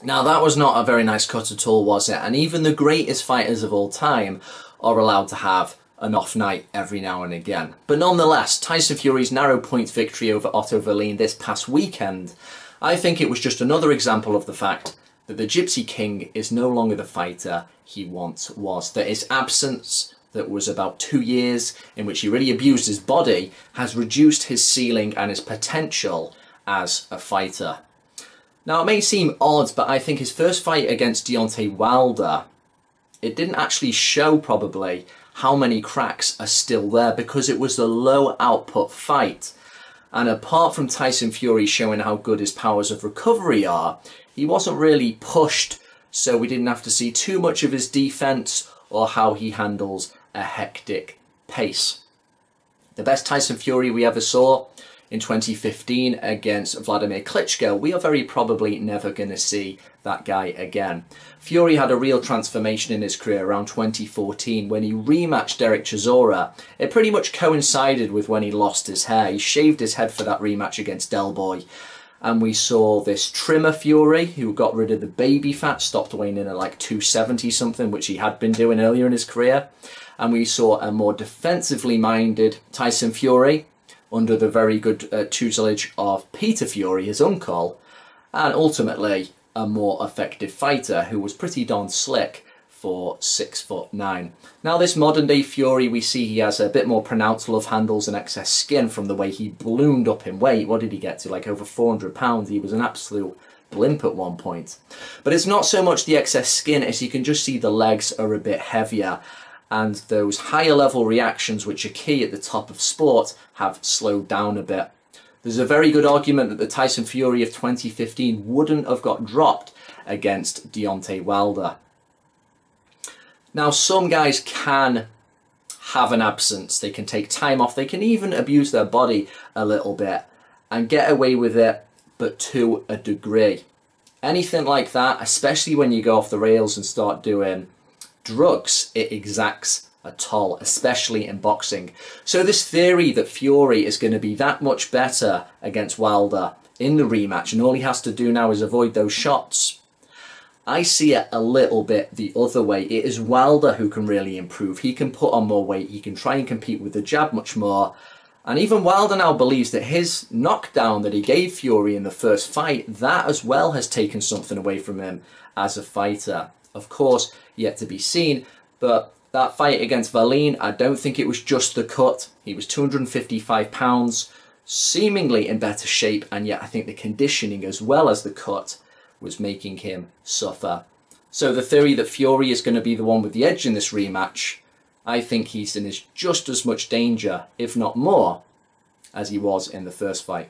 Now that was not a very nice cut at all, was it? And even the greatest fighters of all time are allowed to have an off night every now and again. But nonetheless, Tyson Fury's narrow point victory over Otto Wallin this past weekend, I think it was just another example of the fact that the Gypsy King is no longer the fighter he once was. That his absence, that was about 2 years in which he really abused his body, has reduced his ceiling and his potential as a fighter. Now, it may seem odd, but I think his first fight against Deontay Wilder, it didn't actually show probably how many cracks are still there because it was a low output fight. And apart from Tyson Fury showing how good his powers of recovery are, he wasn't really pushed, so we didn't have to see too much of his defense or how he handles a hectic pace. The best Tyson Fury we ever saw in 2015 against Vladimir Klitschko, we are very probably never going to see that guy again. Fury had a real transformation in his career around 2014 when he rematched Derek Chisora. It pretty much coincided with when he lost his hair. He shaved his head for that rematch against Del Boy. And we saw this trimmer Fury who got rid of the baby fat, stopped weighing in at like 270 something, which he had been doing earlier in his career. And we saw a more defensively minded Tyson Fury under the very good tutelage of Peter Fury, his uncle, and ultimately a more effective fighter who was pretty darn slick for 6'9". Now this modern day Fury, we see he has a bit more pronounced love handles and excess skin from the way he ballooned up in weight. What did he get to? Like over 400 pounds. He was an absolute blimp at one point. But it's not so much the excess skin as you can just see the legs are a bit heavier. And those higher level reactions, which are key at the top of sport, have slowed down a bit. There's a very good argument that the Tyson Fury of 2015 wouldn't have got dropped against Deontay Wilder. Now, some guys can have an absence. They can take time off. They can even abuse their body a little bit and get away with it, but to a degree. Anything like that, especially when you go off the rails and start doing drugs, it exacts a toll, especially in boxing. So this theory that Fury is going to be that much better against Wilder in the rematch and all he has to do now is avoid those shots, I see it a little bit the other way. It is Wilder who can really improve. He can put on more weight. He can try and compete with the jab much more. And even Wilder now believes that his knockdown that he gave Fury in the first fight, that as well has taken something away from him as a fighter. Of course, yet to be seen, but that fight against Wallin, I don't think it was just the cut. He was 255 pounds, seemingly in better shape, and yet I think the conditioning as well as the cut was making him suffer. So the theory that Fury is going to be the one with the edge in this rematch, I think he's in just as much danger, if not more, as he was in the first fight.